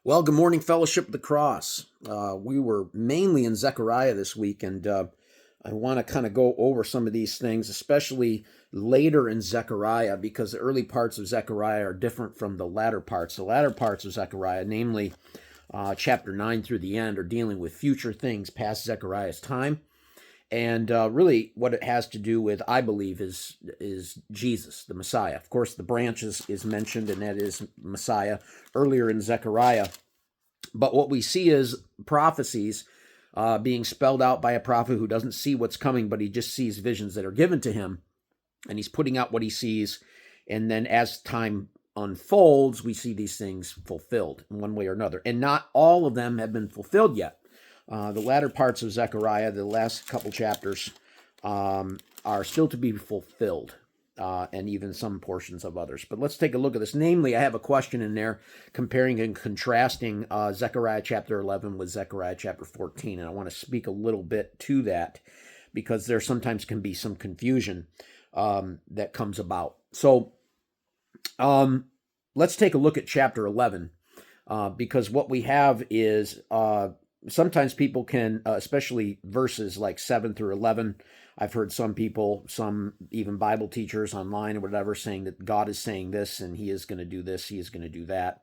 Well, good morning, Fellowship of the Cross. We were mainly in Zechariah this week, and I want to kind of go over some of these things, especially later in Zechariah, because the early parts of Zechariah are different from the latter parts. The latter parts of Zechariah, namely chapter 9 through the end, are dealing with future things past Zechariah's time. And really, what it has to do with, I believe, is Jesus, the Messiah. Of course, the branch is mentioned, and that is Messiah earlier in Zechariah. But what we see is prophecies being spelled out by a prophet who doesn't see what's coming, but he just sees visions that are given to him, and he's putting out what he sees. And then as time unfolds, we see these things fulfilled in one way or another. And not all of them have been fulfilled yet. The latter parts of Zechariah, the last couple chapters, are still to be fulfilled, and even some portions of others. But let's take a look at this. Namely, I have a question in there comparing and contrasting Zechariah chapter 11 with Zechariah chapter 14, and I want to speak a little bit to that because there sometimes can be some confusion that comes about. So let's take a look at chapter 11 because what we have is sometimes people can, especially verses like 7 through 11, I've heard some people, some even Bible teachers online or whatever, saying that God is saying this and he is going to do this, he is going to do that,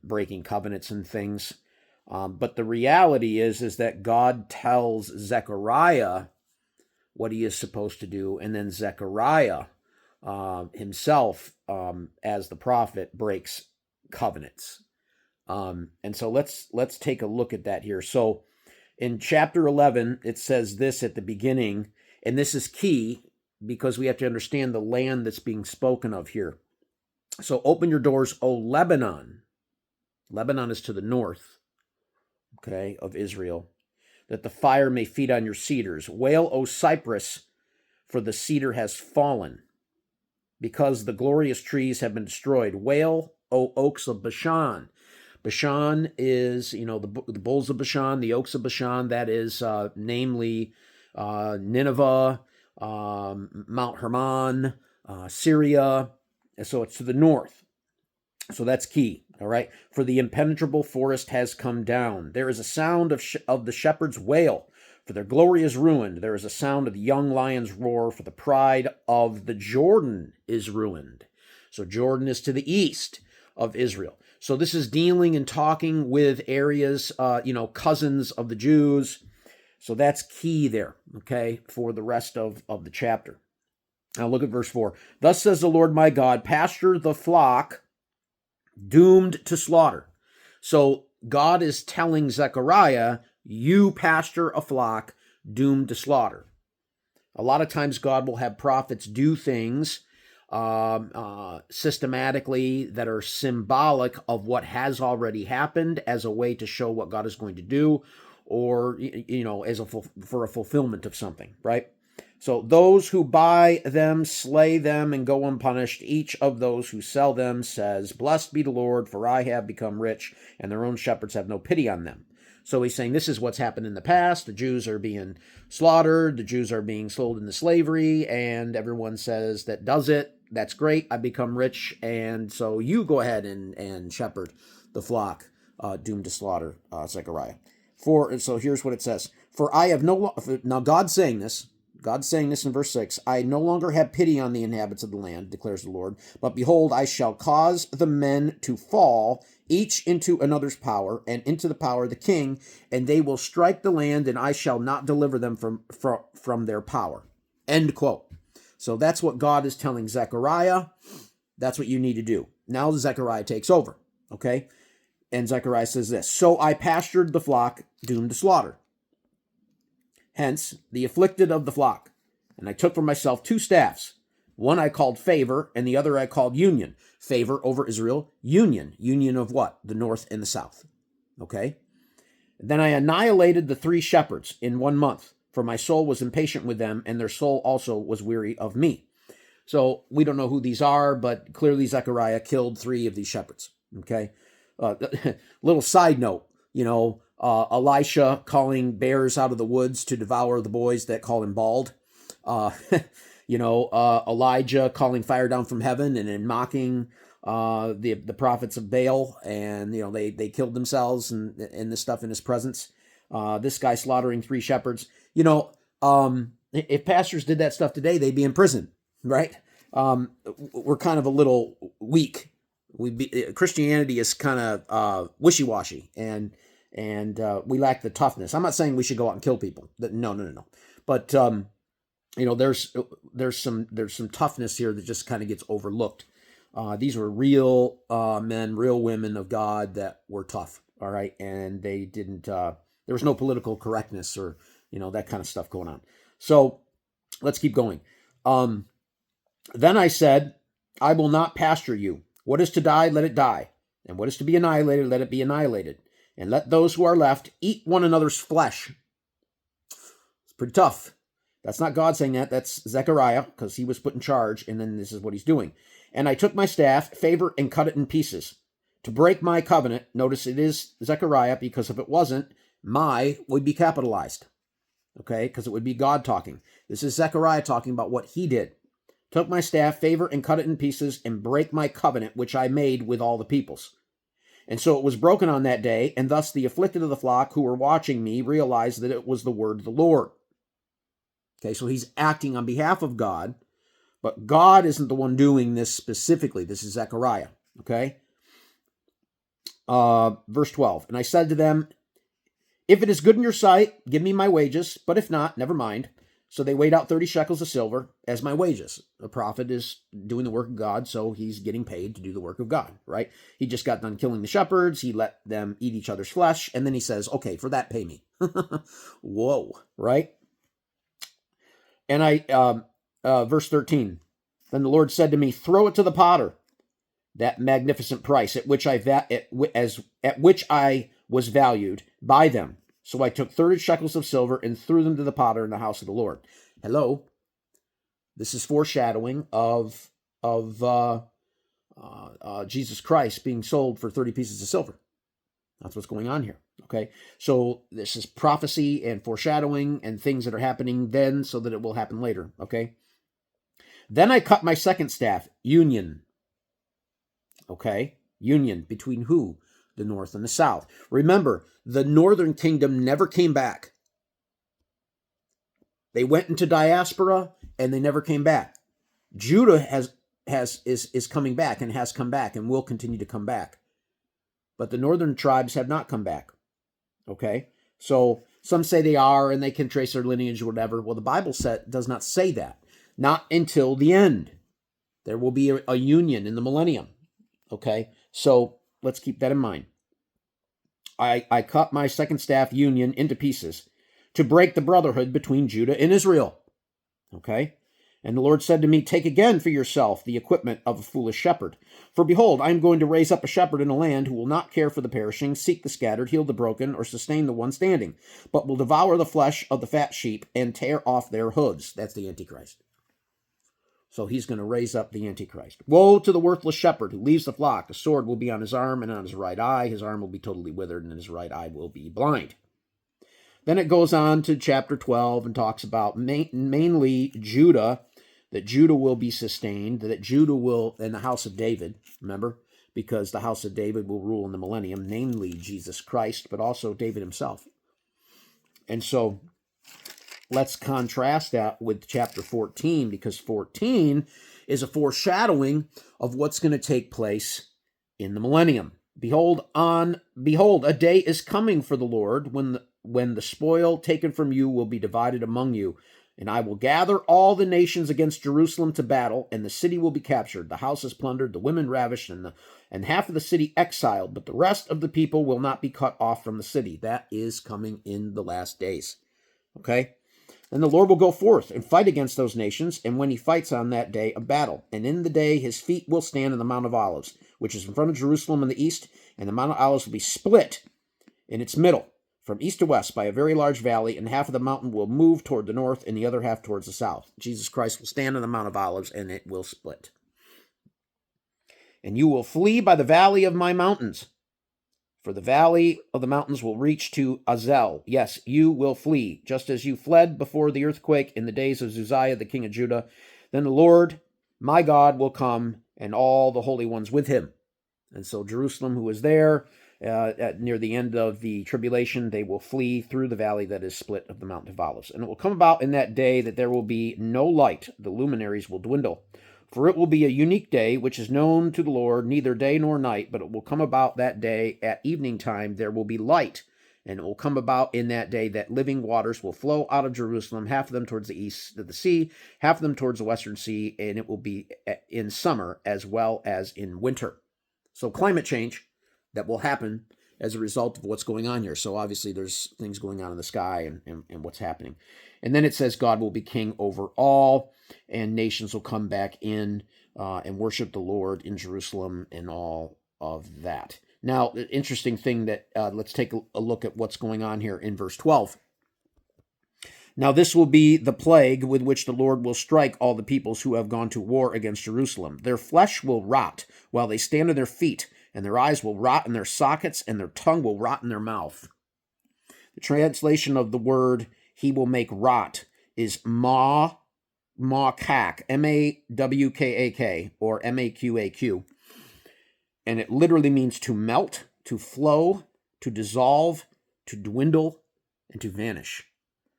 breaking covenants and things. But the reality is that God tells Zechariah what he is supposed to do, and then Zechariah himself, as the prophet, breaks covenants. And so let's take a look at that here. So in chapter 11, it says this at the beginning, and this is key because we have to understand the land that's being spoken of here. So open your doors, O Lebanon. Lebanon is to the north, okay, of Israel, that the fire may feed on your cedars. Wail, O Cypress, for the cedar has fallen, because the glorious trees have been destroyed. Wail, O oaks of Bashan. Bashan is, the bulls of Bashan, the oaks of Bashan, that is namely Nineveh, Mount Hermon, Syria. And so it's to the north. So that's key, all right? For the impenetrable forest has come down. There is a sound of the shepherd's wail, for their glory is ruined. There is a sound of the young lion's roar, for the pride of the Jordan is ruined. So Jordan is to the east of Israel. So this is dealing and talking with areas, cousins of the Jews. So that's key there, okay, for the rest of the chapter. Now look at verse 4. Thus says the Lord my God, pasture the flock doomed to slaughter. So God is telling Zechariah, you pasture a flock doomed to slaughter. A lot of times God will have prophets do things systematically that are symbolic of what has already happened as a way to show what God is going to do, or as for a fulfillment of something, right? So those who buy them slay them and go unpunished. Each of those who sell them says, blessed be the Lord, for I have become rich, and their own shepherds have no pity on them. So he's saying this is what's happened in the past. The Jews are being slaughtered. The Jews are being sold into slavery, and everyone says that does it. That's great. I become rich, and so you go ahead and shepherd the flock doomed to slaughter, Zechariah. So here's what it says. For I have now God's saying this in verse 6, I no longer have pity on the inhabitants of the land, declares the Lord, but behold, I shall cause the men to fall, each into another's power, and into the power of the king, and they will strike the land, and I shall not deliver them from their power. End quote. So that's what God is telling Zechariah. That's what you need to do. Now Zechariah takes over, okay? And Zechariah says this, so I pastured the flock doomed to slaughter. Hence, the afflicted of the flock. And I took for myself 2 staffs. One I called favor, and the other I called union. Favor over Israel, union. Union of what? The north and the south. Okay? Then I annihilated the 3 shepherds in 1 month, for my soul was impatient with them, and their soul also was weary of me. So we don't know who these are, but clearly Zechariah killed 3 of these shepherds. Okay? Little side note, Elisha calling bears out of the woods to devour the boys that call him bald. Elijah calling fire down from heaven and then mocking the prophets of Baal, and they killed themselves and this stuff in his presence. This guy slaughtering 3 shepherds. If pastors did that stuff today, they'd be in prison, right? We're kind of a little weak. Christianity is kind of wishy-washy, and we lack the toughness. I'm not saying we should go out and kill people. No. But there's some toughness here that just kind of gets overlooked. These were real men, real women of God that were tough. All right, and they didn't. There was no political correctness or that kind of stuff going on. So let's keep going. Then I said, I will not pasture you. What is to die, let it die. And what is to be annihilated, let it be annihilated. And let those who are left eat one another's flesh. It's pretty tough. That's not God saying that. That's Zechariah, because he was put in charge, and then this is what he's doing. And I took my staff, favor, and cut it in pieces. To break my covenant, notice it is Zechariah, because if it wasn't, my would be capitalized. Okay, because it would be God talking. This is Zechariah talking about what he did. Took my staff, favor, and cut it in pieces, and break my covenant, which I made with all the peoples. And so it was broken on that day, and thus the afflicted of the flock who were watching me realized that it was the word of the Lord. Okay, so he's acting on behalf of God, but God isn't the one doing this specifically. This is Zechariah, okay? Verse 12, and I said to them, if it is good in your sight, give me my wages, but if not, never mind. So they weighed out 30 shekels of silver as my wages. A prophet is doing the work of God, so he's getting paid to do the work of God, right? He just got done killing the shepherds. He let them eat each other's flesh, and then he says, okay, for that, pay me. Whoa, right? And verse 13, then the Lord said to me, throw it to the potter, that magnificent price at which I was valued by them. So I took 30 shekels of silver and threw them to the potter in the house of the Lord. Hello. This is foreshadowing of Jesus Christ being sold for 30 pieces of silver. That's what's going on here. Okay. So this is prophecy and foreshadowing and things that are happening then so that it will happen later. Okay. Then I cut my second staff, union. Okay. Union between who? The north and the south. Remember, the northern kingdom never came back. They went into diaspora and they never came back. Judah is coming back and has come back and will continue to come back. But the northern tribes have not come back. Okay? So some say they are and they can trace their lineage or whatever. Well, the Bible does not say that. Not until the end. There will be a union in the millennium. Okay? So let's keep that in mind. I cut my second staff, union, into pieces to break the brotherhood between Judah and Israel. Okay? And the Lord said to me, take again for yourself the equipment of a foolish shepherd. For behold, I am going to raise up a shepherd in a land who will not care for the perishing, seek the scattered, heal the broken, or sustain the one standing, but will devour the flesh of the fat sheep and tear off their hooves. That's the Antichrist. So he's going to raise up the Antichrist. Woe to the worthless shepherd who leaves the flock. A sword will be on his arm and on his right eye. His arm will be totally withered and his right eye will be blind. Then it goes on to chapter 12 and talks about mainly Judah, that Judah will be sustained, that Judah will, in the house of David, remember, because the house of David will rule in the millennium, namely Jesus Christ, but also David himself. And so let's contrast that with chapter 14, because 14 is a foreshadowing of what's going to take place in the millennium. Behold, a day is coming for the Lord when the spoil taken from you will be divided among you. And I will gather all the nations against Jerusalem to battle, and the city will be captured, the houses plundered, the women ravished, and half of the city exiled, but the rest of the people will not be cut off from the city. That is coming in the last days. Okay? And the Lord will go forth and fight against those nations, and when he fights on that day, a battle. And in the day his feet will stand in the Mount of Olives, which is in front of Jerusalem in the east, and the Mount of Olives will be split in its middle, from east to west, by a very large valley, and half of the mountain will move toward the north, and the other half towards the south. Jesus Christ will stand on the Mount of Olives, and it will split. And you will flee by the valley of my mountains, for the valley of the mountains will reach to Azel. Yes, you will flee, just as you fled before the earthquake in the days of Uzziah, the king of Judah. Then the Lord, my God, will come and all the holy ones with him. And so Jerusalem, who is there near the end of the tribulation, they will flee through the valley that is split of the Mount of Olives. And it will come about in that day that there will be no light. The luminaries will dwindle. For it will be a unique day, which is known to the Lord, neither day nor night, but it will come about that day at evening time there will be light. And it will come about in that day that living waters will flow out of Jerusalem, half of them towards the east of the sea, half of them towards the western sea, and it will be in summer as well as in winter. So climate change that will happen as a result of what's going on here. So obviously there's things going on in the sky and what's happening. And then it says God will be king over all, and nations will come back in and worship the Lord in Jerusalem and all of that. Now, the interesting thing that let's take a look at what's going on here in verse 12. Now this will be the plague with which the Lord will strike all the peoples who have gone to war against Jerusalem. Their flesh will rot while they stand on their feet, and their eyes will rot in their sockets, and their tongue will rot in their mouth. The translation of the word he will make rot is mawkak, M-A-W-K-A-K, or M-A-Q-A-Q. And it literally means to melt, to flow, to dissolve, to dwindle, and to vanish.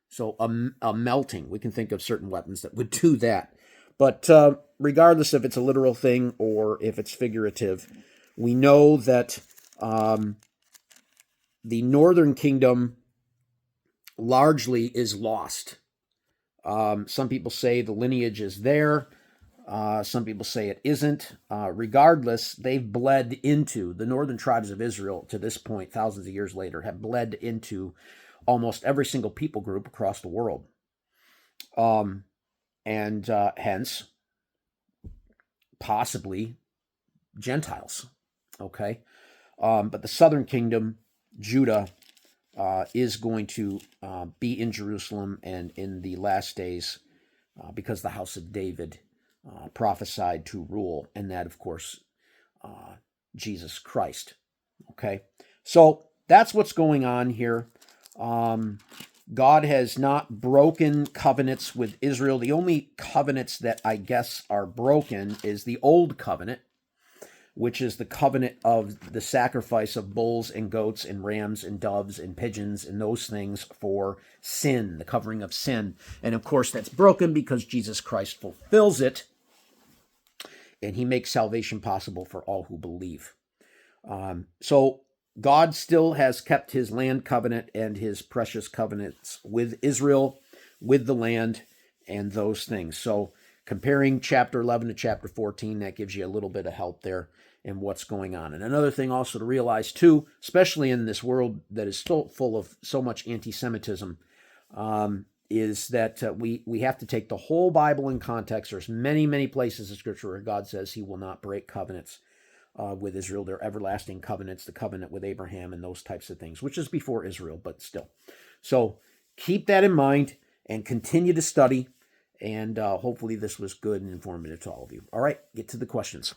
So a melting. We can think of certain weapons that would do that. But regardless if it's a literal thing or if it's figurative, we know that the northern kingdom largely is lost. Some people say the lineage is there. Some people say it isn't. Regardless, they've bled into, the northern tribes of Israel to this point, thousands of years later, have bled into almost every single people group across the world. And hence, possibly Gentiles. Okay? But the southern kingdom, Judah, is going to be in Jerusalem and in the last days because the house of David prophesied to rule, and that, of course, Jesus Christ. Okay? So that's what's going on here. God has not broken covenants with Israel. The only covenants that I guess are broken is the old covenant, which is the covenant of the sacrifice of bulls and goats and rams and doves and pigeons and those things for sin, the covering of sin. And of course, that's broken because Jesus Christ fulfills it, and he makes salvation possible for all who believe. So God still has kept his land covenant and his precious covenants with Israel, with the land, and those things. So comparing chapter 11 to chapter 14, that gives you a little bit of help there in what's going on. And another thing also to realize too, especially in this world that is still full of so much anti-Semitism, is that we have to take the whole Bible in context. There's many, many places in Scripture where God says he will not break covenants with Israel. They're everlasting covenants, the covenant with Abraham and those types of things, which is before Israel, but still. So keep that in mind and continue to study, and hopefully this was good and informative to all of you. All right, get to the questions.